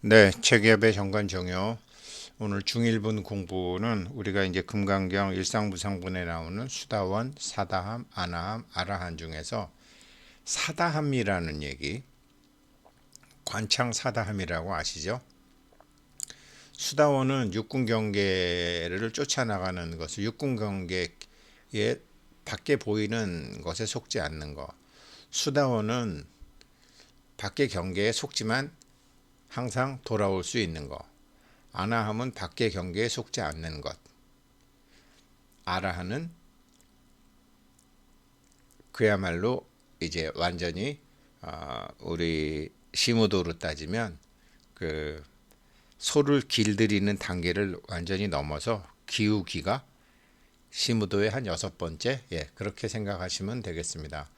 네, 체계업의 정관 정요. 오늘 중1분 공부는 우리가 이제 금강경 일상무상분에 나오는 수다원, 사다함, 아나함, 아라한 중에서 사다함이라는 얘기, 관창 사다함이라고 아시죠? 수다원은 육군 경계를 쫓아나가는 것을 육군 경계에 밖에 보이는 것에 속지 않는 것. 수다원은 밖에 경계에 속지만 항상 돌아올 수 있는 것. 아나함은 밖의 경계에 속지 않는 것. 아라함은 그야말로 이제 완전히 우리 시무도로 따지면 그 소를 길들이는 단계를 완전히 넘어서 기우기가 시무도의 한 6번째, 그렇게 생각하시면 되겠습니다.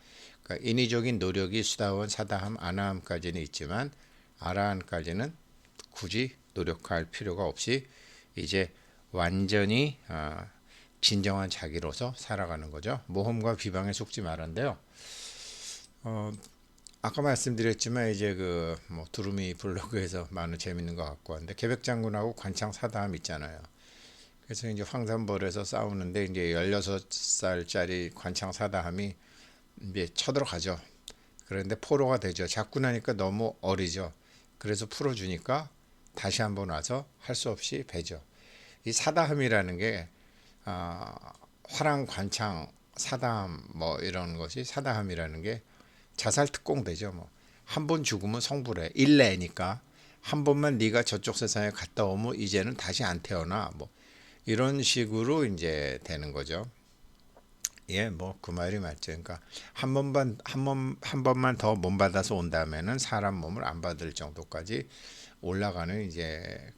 그러니까 인위적인 노력이 수다원, 사다함, 아나함까지는 있지만 아라함까지는 굳이 노력할 필요가 없이 이제 완전히 진정한 자기로서 살아가는 거죠. 모험과 비방에 속지 말한데요. 아까 말씀드렸지만 이제 그뭐 두루미 블로그에서 많은 재밌는 거 갖고 왔는데 계백 장군하고 관창 사다함 있잖아요. 그래서 이제 황산벌에서 싸우는데 이제 16살짜리 관창 사다함이 이제 쳐들어가죠. 그런데 포로가 되죠. 잡고 나니까 너무 어리죠. 그래서 풀어주니까 다시 한번 와서 할 수 없이 배죠. 이 사다함이라는 게 화랑 관창 사다함 뭐 이런 것이 사다함이라는 게 자살 특공대죠. 뭐 한 번 죽으면 성불해 일례니까 한 번만 네가 저쪽 세상에 갔다 오면 이제는 다시 안 태어나 뭐 이런 식으로 이제 되는 거죠. 예, 뭐 그 말이 맞죠. 그러니까 한 번만 더 몸 받아서 온다면은 사람 몸을 안 받을 정도까지 올라가는 이제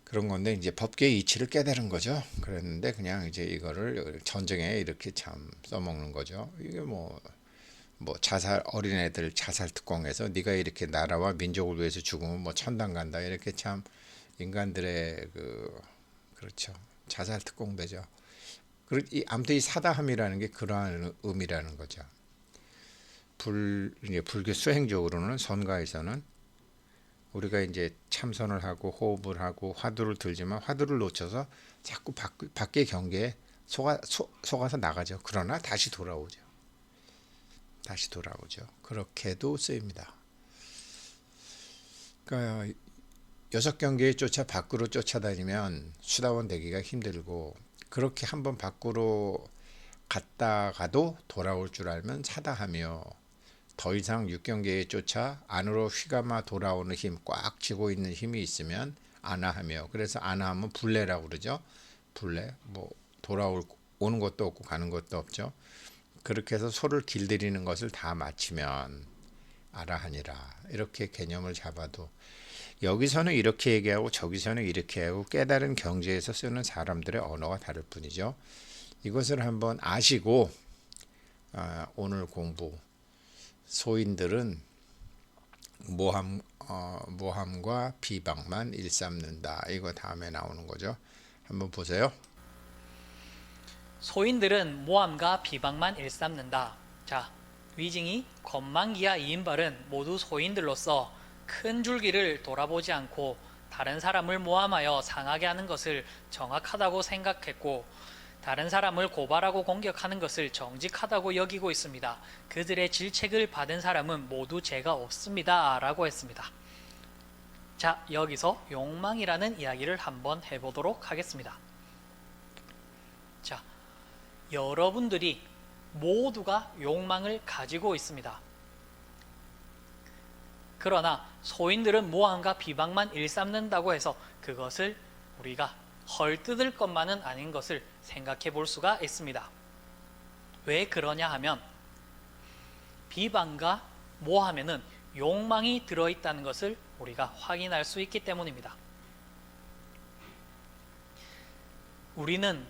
그런 건데 이제 법계의 이치를 깨달은 거죠. 그랬는데 그냥 이제 이거를 전쟁에 이렇게 참 써먹는 거죠. 이게 뭐 자살 어린애들 자살 특공에서 네가 이렇게 나라와 민족을 위해서 죽으면 뭐 천당 간다 이렇게 참 인간들의 그렇죠. 자살 특공대죠. 아무튼 이 사다함이라는 게 그러한 의미라는 거죠. 이제 불교 수행적으로는 선가에서는 우리가 이제 참선을 하고 호흡을 하고 화두를 들지만 화두를 놓쳐서 자꾸 밖의 경계에 속아서 나가죠. 그러나 다시 돌아오죠. 다시 돌아오죠. 그렇게도 쓰입니다. 그러니까 여섯 경계에 쫓아 밖으로 쫓아다니면 수다원 되기가 힘들고 그렇게 한번 밖으로 갔다가도 돌아올 줄 알면 사다하며 더 이상 육경계에 쫓아 안으로 휘감아 돌아오는 힘, 꽉 쥐고 있는 힘이 있으면 안하하며 그래서 안하하면 불례라고 그러죠. 불례 뭐 오는 것도 없고 가는 것도 없죠. 그렇게 해서 소를 길들이는 것을 다 마치면 아라하니라 이렇게 개념을 잡아도 여기서는 이렇게 얘기하고 저기서는 이렇게 하고 깨달은 경지에서 쓰는 사람들의 언어가 다를 뿐이죠. 이것을 한번 아시고 오늘 공부 소인들은 모함과 비방만 일삼는다. 이거 다음에 나오는 거죠. 한번 보세요. 소인들은 모함과 비방만 일삼는다. 자, 위징이 건망기와 이인발은 모두 소인들로서 큰 줄기를 돌아보지 않고 다른 사람을 모함하여 상하게 하는 것을 정확하다고 생각했고 다른 사람을 고발하고 공격하는 것을 정직하다고 여기고 있습니다. 그들의 질책을 받은 사람은 모두 죄가 없습니다. 라고 했습니다. 자, 여기서 욕망이라는 이야기를 한번 해보도록 하겠습니다. 자, 여러분들이 모두가 욕망을 가지고 있습니다. 그러나 소인들은 모함과 비방만 일삼는다고 해서 그것을 우리가 헐뜯을 것만은 아닌 것을 생각해 볼 수가 있습니다. 왜 그러냐 하면 비방과 모함에는 욕망이 들어있다는 것을 우리가 확인할 수 있기 때문입니다. 우리는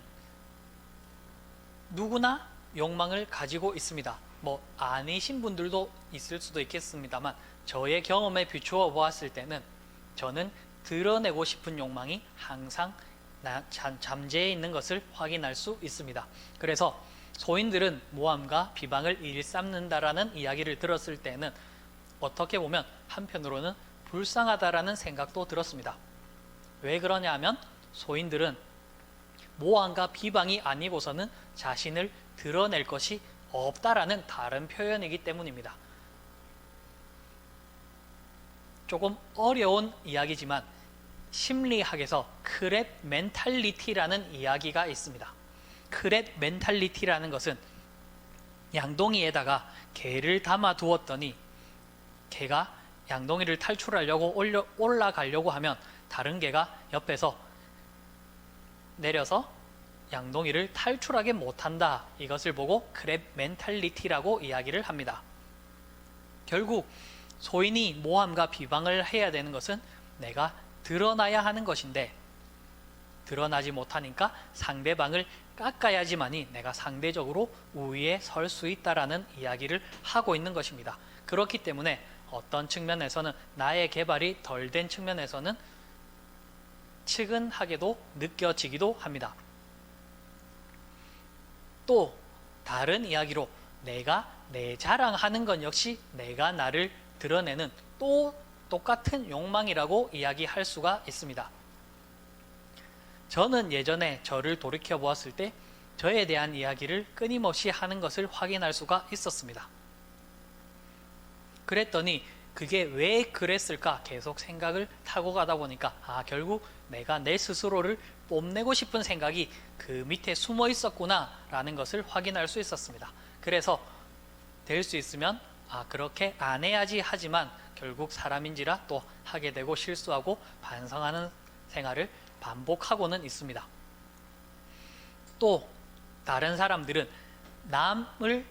누구나 욕망을 가지고 있습니다. 뭐 아니신 분들도 있을 수도 있겠습니다만 저의 경험에 비추어 보았을 때는 저는 드러내고 싶은 욕망이 항상 잠재해 있는 것을 확인할 수 있습니다. 그래서 소인들은 모함과 비방을 일삼는다라는 이야기를 들었을 때는 어떻게 보면 한편으로는 불쌍하다라는 생각도 들었습니다. 왜 그러냐 하면 소인들은 모함과 비방이 아니고서는 자신을 드러낼 것이 없다라는 다른 표현이기 때문입니다. 조금 어려운 이야기지만 심리학에서 크랩 멘탈리티라는 이야기가 있습니다. 크랩 멘탈리티라는 것은 양동이에다가 개를 담아 두었더니 개가 양동이를 탈출하려고 올라가려고 하면 다른 개가 옆에서 내려서 양동이를 탈출하게 못한다. 이것을 보고 크랩 멘탈리티라고 이야기를 합니다. 결국 소인이 모함과 비방을 해야 되는 것은 내가 드러나야 하는 것인데 드러나지 못하니까 상대방을 깎아야지만이 내가 상대적으로 우위에 설 수 있다라는 이야기를 하고 있는 것입니다. 그렇기 때문에 어떤 측면에서는 나의 개발이 덜 된 측면에서는 측은하게도 느껴지기도 합니다. 또 다른 이야기로 내가 내 자랑하는 건 역시 내가 나를 드러내는 또 똑같은 욕망이라고 이야기할 수가 있습니다. 저는 예전에 저를 돌이켜 보았을 때 저에 대한 이야기를 끊임없이 하는 것을 확인할 수가 있었습니다. 그랬더니 그게 왜 그랬을까 계속 생각을 타고 가다 보니까 결국 내가 내 스스로를 뽐내고 싶은 생각이 그 밑에 숨어 있었구나 라는 것을 확인할 수 있었습니다. 그래서 될 수 있으면 그렇게 안 해야지 하지만 결국 사람인지라 또 하게 되고 실수하고 반성하는 생활을 반복하고는 있습니다. 또 다른 사람들은 남을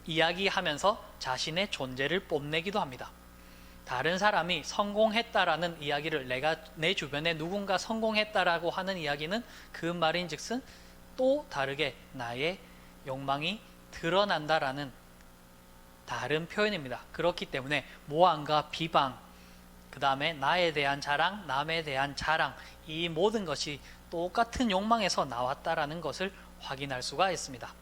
이야기하면서 자신의 존재를 뽐내기도 합니다. 다른 사람이 성공했다라는 이야기를 내가 내 주변에 누군가 성공했다라고 하는 이야기는 그 말인즉슨 또 다르게 나의 욕망이 드러난다라는 다른 표현입니다. 그렇기 때문에 모함과 비방, 그 다음에 나에 대한 자랑, 남에 대한 자랑, 이 모든 것이 똑같은 욕망에서 나왔다라는 것을 확인할 수가 있습니다.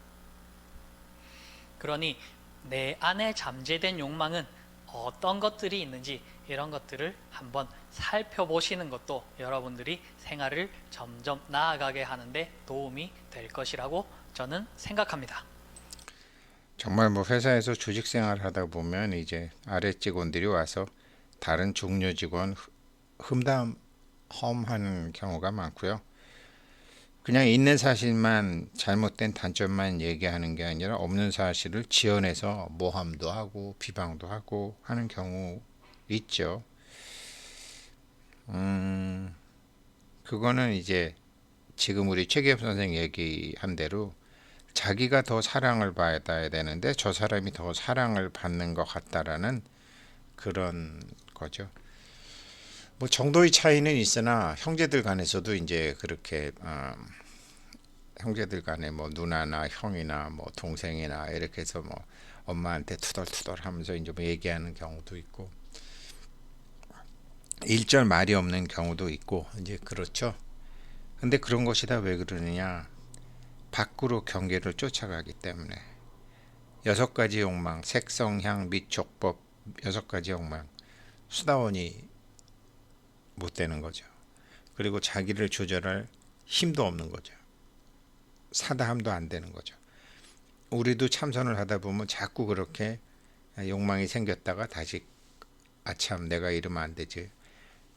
그러니 내 안에 잠재된 욕망은 어떤 것들이 있는지 이런 것들을 한번 살펴보시는 것도 여러분들이 생활을 점점 나아가게 하는데 도움이 될 것이라고 저는 생각합니다. 정말 뭐 회사에서 조직 생활을 하다 보면 이제 아래 직원들이 와서 다른 중요 직원 험하는 경우가 많고요. 그냥 있는 사실만 잘못된 단점만 얘기하는 게 아니라 없는 사실을 지어내서 모함도 하고 비방도 하고 하는 경우 있죠. 그거는 이제 지금 우리 최기업 선생 얘기한 대로 자기가 더 사랑을 받아야 되는데 저 사람이 더 사랑을 받는 것 같다라는 그런 거죠. 뭐 정도의 차이는 있으나 형제들 간에서도 이제 그렇게 형제들 간에 뭐 누나나 형이나 뭐 동생이나 이렇게 해서 뭐 엄마한테 투덜투덜하면서 이제 뭐 얘기하는 경우도 있고 일절 말이 없는 경우도 있고 이제 그렇죠. 근데 그런 것이 다 왜 그러느냐? 밖으로 경계를 쫓아가기 때문에 6가지 욕망, 색성향, 미촉법 6가지 욕망 수다원이 못 되는 거죠. 그리고 자기를 조절할 힘도 없는 거죠. 사다함도 안 되는 거죠. 우리도 참선을 하다 보면 자꾸 그렇게 욕망이 생겼다가 다시 아참 내가 이러면 안 되지.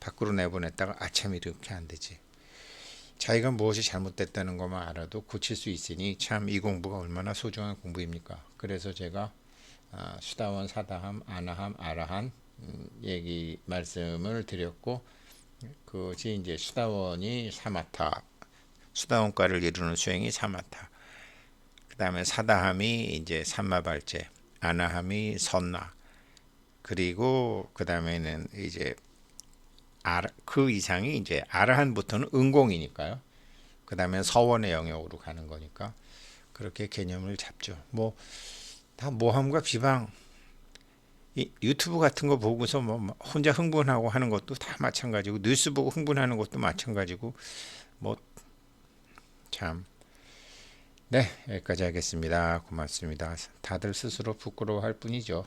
밖으로 내보냈다가 아참 이렇게 안 되지. 자기가 무엇이 잘못됐다는 것만 알아도 고칠 수 있으니 참 이 공부가 얼마나 소중한 공부입니까? 그래서 제가 수다원, 사다함, 아나함, 아라한 얘기 말씀을 드렸고 그것이 이제 수다원이 사마타, 수다원과를 이루는 수행이 사마타. 그 다음에 사다함이 이제 삼마발제, 아나함이 선나. 그리고 그 다음에는 이제 그 이상이 이제 아라한부터는 은공이니까요. 그 다음에 서원의 영역으로 가는 거니까 그렇게 개념을 잡죠. 뭐 다 모함과 비방, 유튜브 같은 거 보고서 뭐 혼자 흥분하고 하는 것도 다 마찬가지고 뉴스 보고 흥분하는 것도 마찬가지고 뭐 참. 네, 여기까지 하겠습니다. 고맙습니다. 다들 스스로 부끄러워할 뿐이죠.